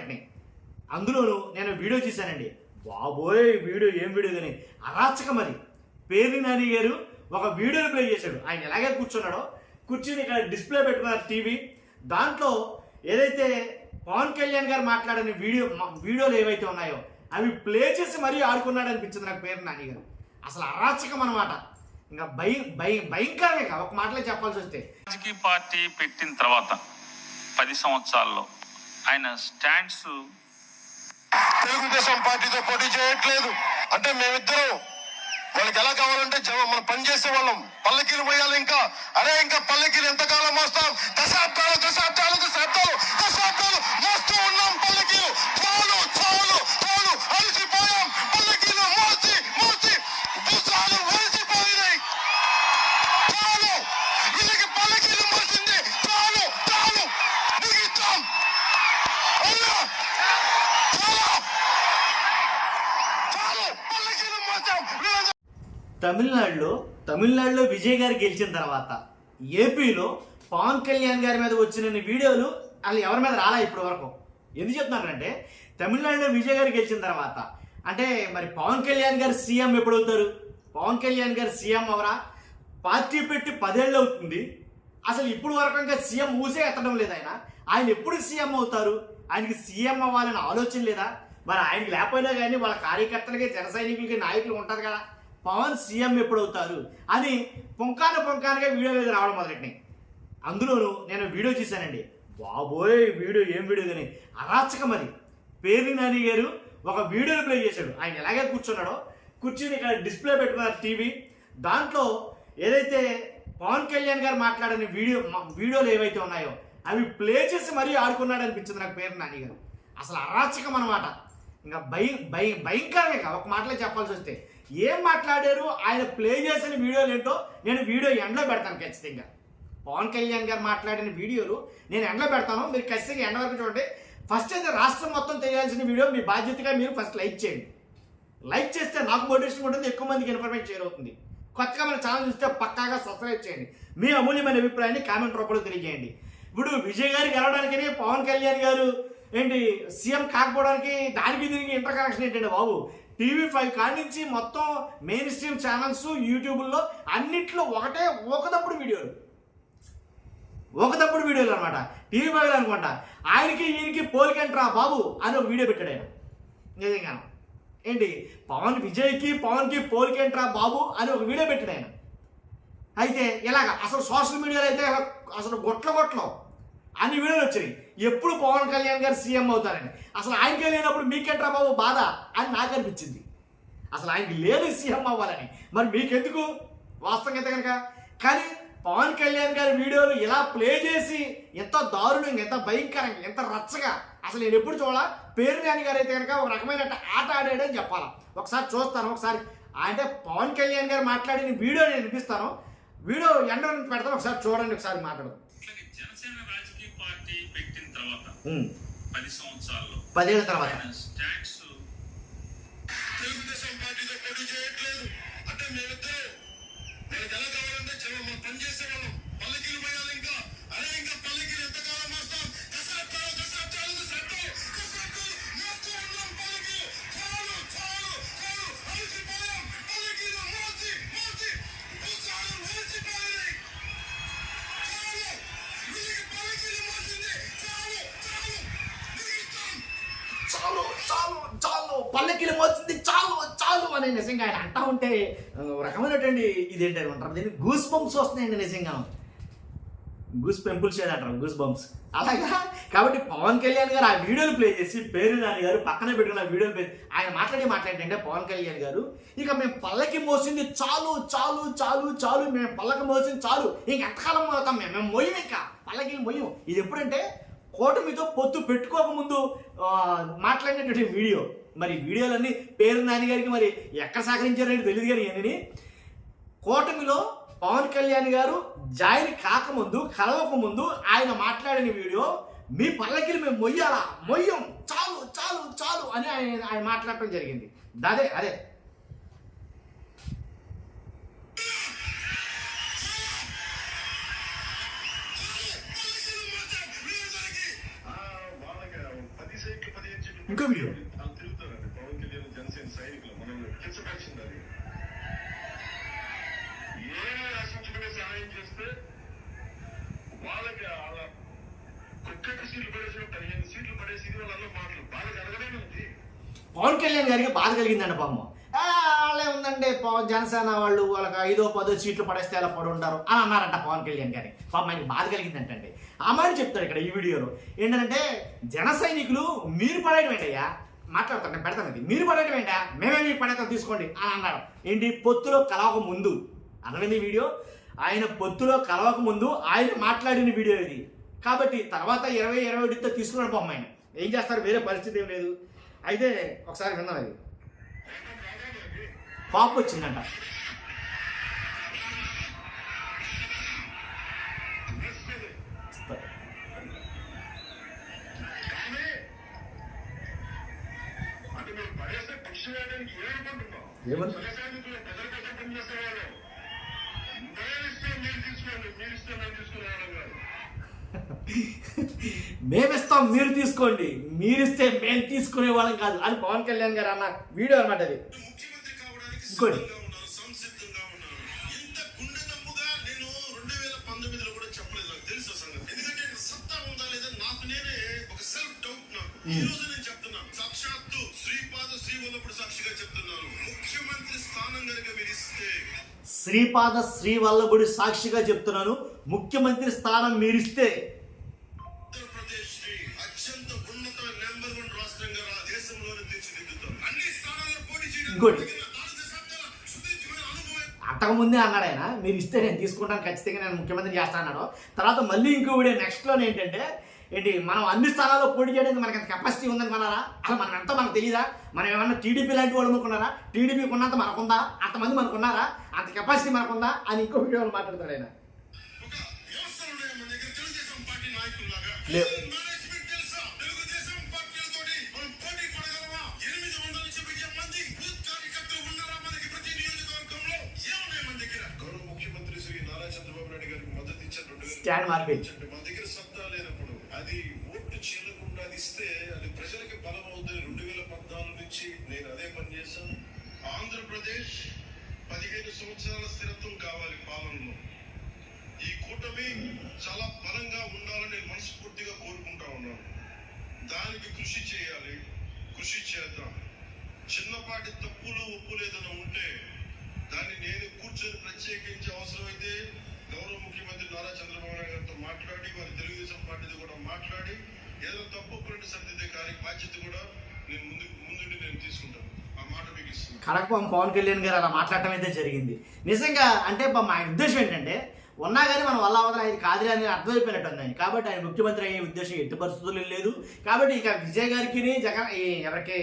మొదలెట్టినాయి. అందులోనూ నేను వీడియో చూశానండి. బాబోయ్ వీడియో ఏం వీడియో కానీ అరాచకం. అది పేర్ని నాని గారు ఒక వీడియోని ప్లే చేశాడు. ఆయన ఎలాగే కూర్చున్నాడో కూర్చుని ఇక్కడ డిస్ప్లే పెట్టుకున్నారు టీవీ. దాంట్లో ఏదైతే పవన్ కళ్యాణ్ గారు మాట్లాడిన వీడియోలు ఏవైతే ఉన్నాయో అవి ప్లే చేసి మరీ ఆడుకున్నాడు అనిపించింది నాకు పేర్ని నాని గారు. అసలు అరాచకం అనమాట. ఇంకా భయంకరమే. ఒక మాటలో చెప్పాల్సి వస్తే రాజకీయ పార్టీ పెట్టిన తర్వాత 10 సంవత్సరాల్లో ఆయన స్టాండ్స్ తెలుగుదేశం పార్టీతో పోటీ చేయట్లేదు అంటే మేమిద్దరం వాళ్ళకి ఎలా కావాలంటే మనం పనిచేసే వాళ్ళం. పల్లకీలు పోయాలి. ఇంకా పల్లకీలు ఎంతకాలం మోస్తాం? దశాబ్దాలు మోస్తూ ఉన్నాం పల్లకీలు. చాలు అలసిపోయాం. పల్లకీలు మోసి భుజాలు వలిసిపోయినాయి. చాలు, వీళ్ళకి పల్లకీలు మోసింది చాలు ముగిస్తాం. తమిళనాడులో విజయ్ గారు గెలిచిన తర్వాత ఏపీలో పవన్ కళ్యాణ్ గారి మీద వచ్చిన వీడియోలు వాళ్ళు ఎవరి మీద రాలా ఇప్పటి వరకు. ఎందుకు చెప్తున్నారంటే తమిళనాడులో విజయ్ గారు గెలిచిన తర్వాత అంటే మరి పవన్ కళ్యాణ్ గారు సీఎం ఎప్పుడవుతారు? పవన్ కళ్యాణ్ గారు సీఎం అవరా? పార్టీ పెట్టి 10 ఏళ్ళు అవుతుంది. అసలు ఇప్పుడు వరకు ఇంకా సీఎం ఊసే ఎత్తడం లేదు. ఆయన ఎప్పుడు సీఎం అవుతారు? ఆయనకి సీఎం అవ్వాలని ఆలోచన లేదా? మరి ఆయనకి లేకపోయినా కానీ వాళ్ళ కార్యకర్తలకి జన సైనికులకి నాయకులు ఉంటుంది కదా, పవన్ సీఎం ఎప్పుడు అవుతారు అని పొంకానుగా వీడియో మీద రావడం మొదలెట్టినాయి. అందులోనూ నేను వీడియో చూశానండి. బాబోయ్ వీడియో ఏం వీడియో కానీ అరాచకం. అది పేర్ని నాని గారు ఒక వీడియోని ప్లే చేశాడు. ఆయన ఎలాగే కూర్చున్నాడో కూర్చుని ఇక్కడ డిస్ప్లే పెట్టుకున్నారు టీవీ. దాంట్లో ఏదైతే పవన్ కళ్యాణ్ గారు మాట్లాడిన వీడియోలు ఏవైతే ఉన్నాయో అవి ప్లే చేసి మరీ ఆడుకున్నాడు అనిపించింది నాకు పేర్ని నాని గారు. అసలు అరాచకం అనమాట. ఇంకా భయంకరమే. ఒక మాటలో చెప్పాల్సి వస్తే ఏం మాట్లాడారు, ఆయన ప్లే చేసిన వీడియోలు ఏంటో నేను వీడియో ఎండలో పెడతాను ఖచ్చితంగా. పవన్ కళ్యాణ్ గారు మాట్లాడిన వీడియోలు నేను ఎండలో పెడతాను. మీరు ఖచ్చితంగా ఎండ వరకు చూడండి. ఫస్ట్ అయితే రాష్ట్రం మొత్తం తెలియాల్సిన వీడియో మీ బాధ్యతగా మీరు ఫస్ట్ లైక్ చేయండి. లైక్ చేస్తే నాకు మోటివేషన్ ఉంటుంది, ఎక్కువ మందికి ఇన్ఫర్మేషన్ షేర్ అవుతుంది. కొత్తగా మన ఛానల్ చూస్తే పక్కాగా సబ్స్క్రైబ్ చేయండి. మీ అమూల్యమైన అభిప్రాయాన్ని కామెంట్ రూపంలో తెలియజేయండి. ఇప్పుడు విజయ్ గారు గెలవడానికి పవన్ కళ్యాణ్ గారు ఏంటి సీఎం కాకపోవడానికి దానికి దీనికి ఇంటర్ కనెక్షన్ ఏంటండి బాబు? TV5 కాడి నుంచి మొత్తం మెయిన్ స్ట్రీమ్ ఛానల్స్ యూట్యూబ్లో అన్నిట్లో ఒక తప్పుడు వీడియోలు అనమాట. TV5 అనుకుంటా. ఆయనకి ఈయనకి పోలికంట్రా బాబు అని ఒక వీడియో పెట్టాడు ఆయన. నిజంగా ఏంటి విజయ్కి పవన్కి పోలికంట్రా బాబు అని ఒక వీడియో పెట్టాడు ఆయన. అయితే ఇలాగ అసలు సోషల్ మీడియాలో అయితే అసలు గొట్ల అన్ని వీడియోలు వచ్చాయి. ఎప్పుడు పవన్ కళ్యాణ్ గారు సీఎం అవుతారని. అసలు ఆయనకి లేనప్పుడు మీకేంట్రా బాబు బాధ అని నాకు అనిపించింది. అసలు ఆయనకి లేదు సీఎం అవ్వాలని, మరి మీకెందుకు వాస్తవంగా అయితే కనుక. కానీ పవన్ కళ్యాణ్ గారి వీడియోలు ఇలా ప్లే చేసి ఎంత దారుణంగా, ఎంత భయంకరంగా, ఎంత రచ్చగా అసలు నేను ఎప్పుడు చూడాల. పేర్ని నాని గారు అయితే కనుక ఒక రకమైన ఆట ఆడాడని చెప్పాలా. ఒకసారి చూస్తాను. ఒకసారి అంటే పవన్ కళ్యాణ్ గారు మాట్లాడిన వీడియో నేను వినిపిస్తాను. వీడియో ఎండ నుంచి పెడతాను. ఒకసారి చూడండి. ఒకసారి మాట్లాడదాం. జనసేన రాజకీయ పార్టీ పెట్టిన తర్వాత 10 సంవత్సరాల్లో 10 ఏళ్ళ తర్వాత స్టాండ్స్ తెలుగుదేశం పార్టీతో పోటీ చేయట్లేదు అంటే మేమిద్దరం వాళ్ళకి ఎలా కావాలంటే మనం పనిచేసే వాళ్ళం. పల్లకీలు పోయాలి. ఇంకా పల్లకీలు ఎంతకాలం మోస్తాం? దశాబ్దాలు మోస్తూ ఉన్నాం పల్లకీలు. చాలు అలసిపోయాం. పల్లకీలు మోసి భుజాలు వలిసిపోయినాయి. వీళ్ళకి పల్లకీలు మోసింది చాలు పల్లకిలు మోసింది చాలు అని నిజంగా ఆయన అంటా ఉంటే రకమైనటువంటి ఇదేంటి అంటారు, దీన్ని గూస్ బంప్స్ వస్తున్నాయండి. నిజంగా గూస్ పెంపుల్స్ అంటారు, గూస్ బంప్స్ అలాగా. కాబట్టి పవన్ కళ్యాణ్ గారు ఆ వీడియోలు ప్లే చేసి పేర్ని నాని గారు పక్కనే పెట్టుకున్న వీడియోలు ప్లే ఆయన మాట్లాడంటే పవన్ కళ్యాణ్ గారు ఇక మేము పల్లకి మోసింది చాలు మేము పల్లకి మోసింది చాలు, ఎంతకాలం మోతాం మేము మొయ్యం, ఇంకా పల్లకిలు మొయ్యం. ఇది ఎప్పుడంటే కూటమితో పొత్తు పెట్టుకోకముందు మాట్లాడినటువంటి వీడియో. మరి వీడియోలన్నీ పేర్ని నాని గారికి మరి ఎక్కడ సహకరించారని తెలియదు. కానీ ఇవన్నీ కూటమిలో పవన్ కళ్యాణ్ గారు జాయిన్ కాకముందు, కలవకముందు ఆయన మాట్లాడిన వీడియో. మీ పల్లకిలు మేము మొయ్యం చాలు అని ఆయన మాట్లాడటం జరిగింది. అదే సీట్లు 15 సీట్లు ఇంకో వీడియో. వాళ్ళు తిరుగుతారండి పవన్ కళ్యాణ్ జనసేన సైనికులు మనం కించపరిచింది అది. ఏమీ ఆశించుకునే సహాయం చేస్తే వాళ్ళకి అలా కుక్కకి సీట్లు పడేసి 15 సీట్లు పడేసి వాళ్ళ మాటలు వాళ్ళకి అడగలేమండి. పవన్ కళ్యాణ్ గారికి బాధ కలిగిందండి పాపం. వాళ్ళే ఉందండి జనసేన వాళ్ళు వాళ్ళకి 5-10 సీట్లు పడేస్తే అలా పడి ఉంటారు అని అన్నారంట పవన్ కళ్యాణ్ గారి. పాపం ఆయనకి బాధ కలిగిందంటండి. ఆ మాట చెప్తాడు ఇక్కడ ఈ వీడియోలో. ఏంటంటే జన సైనికులు మీరు పడేయడం ఏంటయ్యా, మాట్లాడతాను నేను పెడతాను ఇది, మీరు పడేయడం ఏంటా, మేమే మీకు పడేస్తాం తీసుకోండి అని అన్నాడు. ఏంటి పొత్తులో కలవక ముందు అర్థమైంది వీడియో. ఆయన పొత్తులో కలవక ముందు ఆయన మాట్లాడిన వీడియో ఇది. కాబట్టి తర్వాత 20-21తో తీసుకున్నాడు పాపం ఆయన. ఏం చేస్తారు, వేరే పరిస్థితి ఏం లేదు. అయితే ఒకసారి విన్నాం అది. పాప వచ్చిందంట. అంటే మీరు పడేస్తే పక్షి వేయడానికి ఏమనుకుంటున్నాం? ఏమని? జనసైనికులు ప్రజల కోసం పనిచేసేవాళ్ళు. మేమిస్తే మీరు తీసుకోండి, మీరిస్తే మేము తీసుకునేవాళ్ళం కాదు. మేమిస్తాం మీరు తీసుకోండి, మీరిస్తే మేము తీసుకునే వాళ్ళం కాదు అని పవన్ కళ్యాణ్ గారు అన్న వీడియో అనమాట అది. ముఖ్యమంత్రి కావడానికి ఇంకోటి. సిద్ధంగా ఉన్నాను, సంసిద్ధంగా ఉన్నాను. ఇంత గుండె దమ్ముగా నేను 2019లో కూడా చెప్పలేదు. నాకు తెలుసు సంగతి. ఎందుకంటే సత్తా ఉందా లేదా నాకు నేనే ఒక సెల్ఫ్ డౌట్ నాకు. ఈ రోజు నేను చెప్తున్నాను, సాక్షాత్తు శ్రీపాద శ్రీవల్లభుడు సాక్షిగా చెప్తున్నాను. ముఖ్యమంత్రి స్థానం కనుక మీరు ఇస్తే, శ్రీపాద శ్రీవల్లభుడి సాక్షిగా చెప్తున్నాను, ముఖ్యమంత్రి స్థానం మీరిస్తే ఆంధ్రప్రదేశ్ ని అత్యంత ఉన్నత నెంబర్ 1 రాష్ట్రంగా ఆ దేశంలోనే తీర్చిదిద్దుతాం. అన్ని స్థానాల్లో పోటీ ఇంకోటి. చేయడానికి 4 దశాబ్దాల సుదీర్ఘమైన అనుభవం. అంతకుముందే అన్నాడు ఆయన, మీరు ఇస్తే నేను తీసుకుంటాను, ఖచ్చితంగా నేను ముఖ్యమంత్రి చేస్తాను అన్నాడు. తర్వాత మళ్ళీ ఇంకో వీడియో నెక్స్ట్లోనే ఏంటంటే మనం అన్ని స్థానాల్లో పోటీ చేయడానికి మనకి అంత కెపాసిటీ ఉందనుకున్నారా, అసలు మనం ఎంతో మనకు తెలియదా, మనం ఏమన్నా టీడీపీ లాంటి వాళ్ళు అనుకున్నారా, టీడీపీకి ఉన్నంత మనకుందా, అంతమంది మనకున్నారా, అంత కెపాసిటీ మనకుందా అని ఇంకో వీడియోలో మాట్లాడతాడు ఆయన. ఒక వ్యవస్థలు ఉన్నాయి మన దగ్గర. తెలుగుదేశం పార్టీ నాయకుల్లాగా లేవు. మేనేజ్మెంట్ తెలుసా? తెలుగుదేశం పార్టీలతోటి మనం పోటీ పడగలమా? 800 నుంచి 1000 మంది బూత్ కార్యకర్తలు ఉన్నారా మనకి ప్రతి నియోజకవర్గంలో? ఏమున్నాయి మన దగ్గర? గౌరవ ముఖ్యమంత్రి శ్రీ నారా చంద్రబాబు నాయుడు గారికి మద్దతు ఇచ్చారు. Stand market. మా దగ్గర సత్తా లేనప్పుడు అది ఓటు చీలకుండా అది ఇస్తే అది ప్రజలకి బలం అవుతుంది. 2014 నుంచి నేను అదే పని చేశాను. ఆంధ్రప్రదేశ్ 15 సంవత్సరాల స్థిరత్వం కావాలి పాలనలో. ఈ కూటమి చాలా బలంగా ఉండాలని నేను మనస్ఫూర్తిగా కోరుకుంటా ఉన్నాను. దానికి కృషి చేయాలి, కృషి చేద్దాం. చిన్నపాటి తప్పులు ఒప్పులు ఏదైనా ఉంటే దాన్ని నేను కూర్చొని ప్రత్యేకించి అవసరమైతే గౌరవ ముఖ్యమంత్రి నారా చంద్రబాబు నాయుడు గారితో మాట్లాడి వారి తెలుగుదేశం పార్టీతో కూడా మాట్లాడి ఏదో తప్పు ఒప్పులు సర్దిద్దే బాధ్యత కూడా నేను ముందుండి నేను తీసుకుంటాను. ఆ మాట మీకు ఇస్తున్నాను. కడపం పవన్ కళ్యాణ్ గారు అలా మాట్లాడటం అయితే జరిగింది. నిజంగా అంటే మా ఉద్దేశం ఏంటంటే ఉన్నా కానీ మనం వల్ల అవతల ఇది కాదులే అని అర్థమైపోయినట్టు ఉంది ఆయన. కాబట్టి ఆయన ముఖ్యమంత్రి అయ్యే ఉద్దేశం ఎట్టి పరిస్థితులు లేదు. కాబట్టి ఇక విజయ్ గారికి ఎవరికి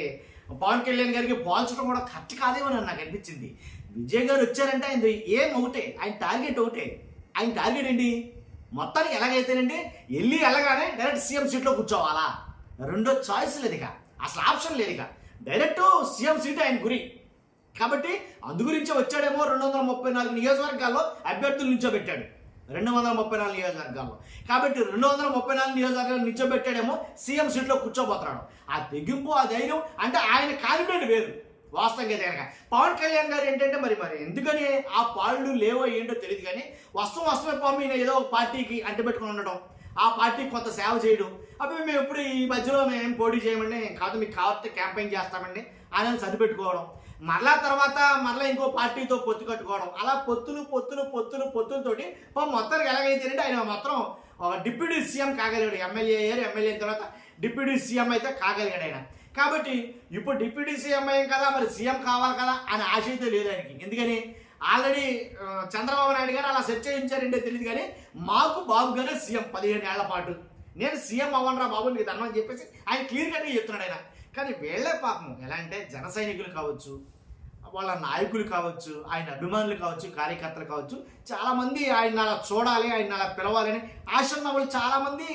పవన్ కళ్యాణ్ గారికి పోల్చడం కూడా కరెక్ట్ కాదేమో నాకు అనిపించింది. విజయ్ గారు వచ్చారంటే ఆయన ఏం ఒకటే, ఆయన టార్గెట్ ఒకటే. ఆయన టార్గెట్ ఏంటి, మొత్తానికి ఎలాగైతేనండి వెళ్ళగానే డైరెక్ట్ సీఎం సీట్లో కూర్చోవాలా, రెండో చాయిస్ లేదు ఇక, అసలు ఆప్షన్ లేదు ఇక, డైరెక్ట్ సీఎం సీట్ ఆయన గురి. కాబట్టి అందు గురించే వచ్చాడేమో 234 నియోజకవర్గాల్లో అభ్యర్థులు నిల్చోబెట్టాడు. 234 నియోజకవర్గాల్లో. కాబట్టి 234 నియోజకవర్గాలు నిల్చోబెట్టాడేమో సీఎం సీట్లో కూర్చోబోతున్నాడు. ఆ తెగింపు, ఆ ధైర్యం అంటే ఆయన కాన్ఫిడెంట్ వేరు. వాస్తవంగా కనుక పవన్ కళ్యాణ్ గారు ఏంటంటే మరి ఎందుకని ఆ పాళ్ళు లేవో ఏంటో తెలియదు కానీ వస్తమే పాము ఈయన ఏదో పార్టీకి అంటిపెట్టుకుని ఉండడం, ఆ పార్టీకి కొంత సేవ చేయడం. అప్పుడు మేము ఎప్పుడు ఈ మధ్యలో మేము పోటీ చేయమండి, కాదు మీకు కావాలంటే క్యాంపెయిన్ చేస్తామండి అని సరిపెట్టుకోవడం, మరలా తర్వాత మరలా ఇంకో పార్టీతో పొత్తు కట్టుకోవడం, అలా పొత్తులతోటి మొత్తానికి ఎలాగైతేనంటే ఆయన మొత్తం డిప్యూటీ సీఎం కాగలిగాడు. ఎమ్మెల్యే అయ్యారు, ఎమ్మెల్యే అయిన తర్వాత డిప్యూటీ సీఎం అయితే కాగలిగాడు ఆయన. కాబట్టి ఇప్పుడు డిప్యూటీ సీఎం అయ్యాం కదా, మరి సీఎం కావాలి కదా అని ఆశ అయితే లేదు ఆయనకి. ఎందుకని ఆల్రెడీ చంద్రబాబు నాయుడు గారు అలా సెట్ చేయించారంటే తెలియదు కానీ మాకు బాబు గారే సీఎం 15 ఏళ్ల పాటు, నేను సీఎం అవ్వనరా బాబు నీకు ధర్మం అని చెప్పేసి ఆయన క్లియర్ కట్గా చెప్తున్నాడు ఆయన. కానీ వీళ్ళే పాపం ఎలా అంటే జన సైనికులు కావచ్చు, వాళ్ళ నాయకులు కావచ్చు, ఆయన అభిమానులు కావచ్చు, కార్యకర్తలు కావచ్చు, చాలామంది ఆయన అలా చూడాలి, ఆయన అలా పిలవాలని ఆశ ఉన్న వాళ్ళు చాలామంది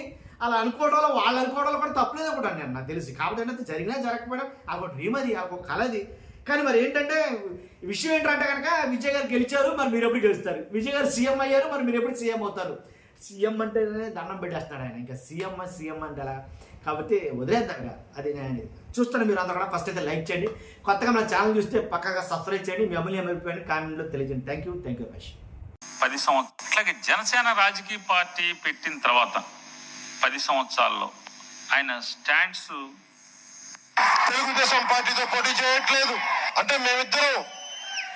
అలా అనుకోవడంలో వాళ్ళు అనుకోవడంలో కూడా తప్పలేదు ఒకటి అండి నాకు తెలిసి. కాబట్టి ఏంటంటే జరిగినా జరగకపోయినా అదొక డ్రీమ్, అది ఒక కళది. కానీ మరి ఏంటంటే విషయం ఏంటంటే కనుక విజయ్ గారు గెలిచారు, మరి మీరు ఎప్పుడు గెలుస్తారు, విజయ్ గారు సీఎం అయ్యారు, మరి మీరు ఎప్పుడు సీఎం అవుతారు. సీఎం అంటే దండం పెట్టేస్తాడు ఆయన. ఇంకా సీఎం అంటే అలా. కాబట్టి వదిలేద్దాం ఇక. అది నేను చూస్తాను. మీరు అందరూ కూడా ఫస్ట్ అయితే లైక్ చేయండి. కొత్తగా మన ఛానల్ చూస్తే పక్కగా సబ్స్క్రైబ్ చేయండి. మీ అమూల్య అభిప్రాయాన్ని కామెంట్లో తెలియజేయండి. Thank you Ramesh. 10 సంవత్సరాలు అట్లాగే జనసేన రాజకీయ పార్టీ పెట్టిన తర్వాత 10 సంవత్సరాల్లో ఆయన స్టాండ్స్ తెలుగుదేశం పార్టీతో పోటీ చేయట్లేదు అంటే మేమిద్దరం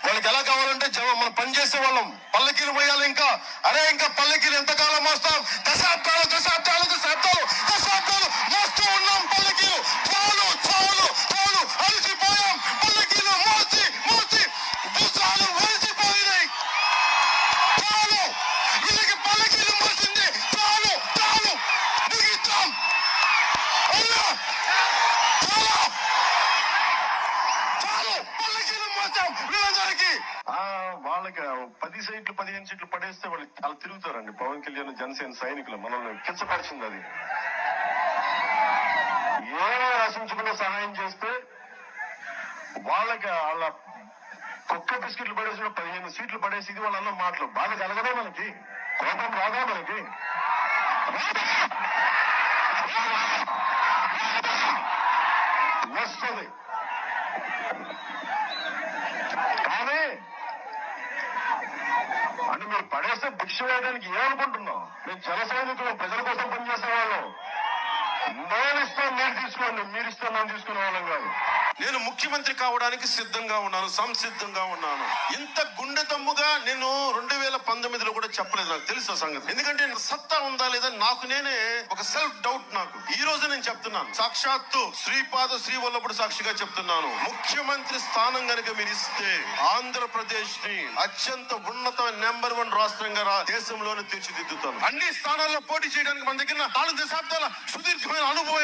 వాళ్ళకి ఎలా కావాలంటే మనం పనిచేసే వాళ్ళం. పల్లకీలు పోయాలి. ఇంకా ఇంకా పల్లకీలు ఎంతకాలం మోస్తాం? దశాబ్దాలు మోస్తూ ఉన్నాం. పల్లకీలు చాలు అలసిపోయాం. పల్లకీలు మోసి భుజాలు వలిసిపోయినాయి. చాలు, వీళ్ళకి పల్లకీలు మోసింది చాలు ముగిస్తాం. వాళ్ళకి 10 సీట్లు 15 సీట్లు పడేస్తే వాళ్ళు చాలా తిరుగుతారండి. పవన్ కళ్యాణ్ జనసేన సైనికులు మనల్ని కించపరిచింది. అది ఏమో ఆశించుకున్న సహాయం చేస్తే వాళ్ళ కుక్క బిస్కెట్లు పడేసి 15 సీట్లు పడేసి ఇది వాళ్ళ అన్న మాటలు బాధ కలగదా? మనకి కోపం రాదా? మనకి వస్తుంది. కానీ అంటే మీరు పడేస్తే భిక్ష వేయడానికి ఏమనుకుంటున్నాం? మేము జన సైనికులు, ప్రజల కోసం పనిచేసే వాళ్ళం. నేను ఇస్తాను, మీరు తీసుకోండి, మీరు ఇస్తాను, నేను తీసుకునే వాళ్ళం కాదు. నేను ముఖ్యమంత్రి కావడానికి సిద్ధంగా ఉన్నాను, సంసిద్ధంగా ఉన్నాను. ఇంత గుండె తమ్ముగా నేను 2019లో కూడా చెప్పలేదు. నాకు తెలుసు ఆ సంగతి. ఎందుకంటే సత్తా ఉందా లేదా నాకు నేనే ఒక సెల్ఫ్ డౌట్. నాకు ఈ రోజు నేను చెప్తున్నాను, సాక్షాత్తు శ్రీవల్లభుడు సాక్షిగా చెప్తున్నాను. ముఖ్యమంత్రి స్థానం గనుక మీరు ఇస్తే ఆంధ్రప్రదేశ్ ని అత్యంత ఉన్నత నెంబర్ 1 రాష్ట్రంగా దేశంలోనే తీర్చిదిద్దుతాను. అన్ని స్థానాల్లో పోటీ చేయడానికి మన దగ్గర 4 దశాబ్దాల సుదీర్ఘమైన అనుభవం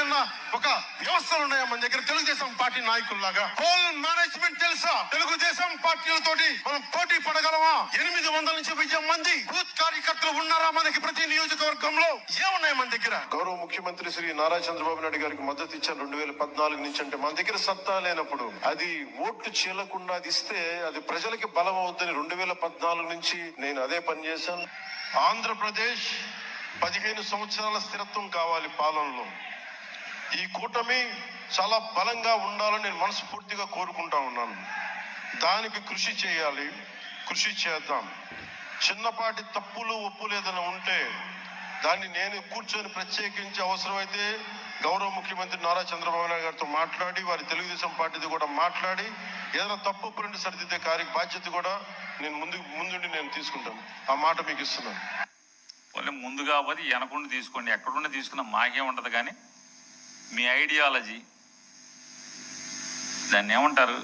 ఒక వ్యవస్థలు ఉన్నాయి మన దగ్గర. తెలుగుదేశం పార్టీ నాయకుల్లాగా హోల్ మేనేజ్మెంట్ తెలుసా? తెలుగుదేశం పార్టీలతోటి మనం పోటీ పడగలమా? 800 నుంచి 1000 మంది బూత్ కార్యకర్తలు ఉన్నారా మనకి ప్రతి నియోజకవర్గంలో? ఏమున్నాయి మన దగ్గర? గౌరవ ముఖ్యమంత్రి శ్రీ నారా చంద్రబాబు నాయుడు గారికి మద్దతు ఇచ్చాను 2014 నుంచి. అంటే మన దగ్గర సత్తా లేనప్పుడు అది ఓట్లు చీలకుండా ఇస్తే అది ప్రజలకి బలం అవుతుందని 2014 నుంచి నేను అదే పని చేశాను. ఆంధ్రప్రదేశ్ 15 సంవత్సరాల స్థిరత్వం కావాలి పాలనలో. ఈ కూటమి చాలా బలంగా ఉండాలని నేను మనస్ఫూర్తిగా కోరుకుంటా ఉన్నాను. దానికి కృషి చేయాలి, కృషి చేద్దాం. చిన్నపాటి తప్పులు ఒప్పులు ఏదైనా ఉంటే దాన్ని నేను కూర్చొని ప్రత్యేకించి అవసరమైతే గౌరవ ముఖ్యమంత్రి నారా చంద్రబాబు నాయుడు గారితో మాట్లాడి, వారి తెలుగుదేశం పార్టీతో కూడా మాట్లాడి ఏదైనా తప్పు ఒప్పులుండి సరిదిద్దే బాధ్యత కూడా నేను ముందుండి నేను తీసుకుంటాను. ఆ మాట మీకు ఇస్తున్నాను. ముందు కాబట్టి వెనకుండా తీసుకోండి, ఎక్కడుండి తీసుకున్నా మాకేం ఉండదు. కానీ మీ ఐడియాలజీ, దాన్ని ఏమంటారు,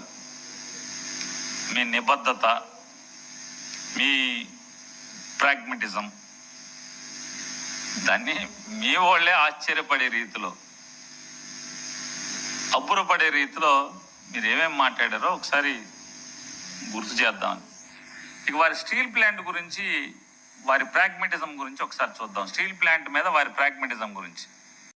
మీ నిబద్ధత, మీ ప్రాగ్మటిజం, దాన్ని మీ వాళ్ళే ఆశ్చర్యపడే రీతిలో, అబ్బురపడే రీతిలో మీరు ఏమేమి మాట్లాడారో ఒకసారి గుర్తు చేద్దామని. ఇక వారి స్టీల్ ప్లాంట్ గురించి, వారి ప్రాగ్మటిజం గురించి ఒకసారి చూద్దాం. స్టీల్ ప్లాంట్ మీద వారి ప్రాగ్మటిజం గురించి.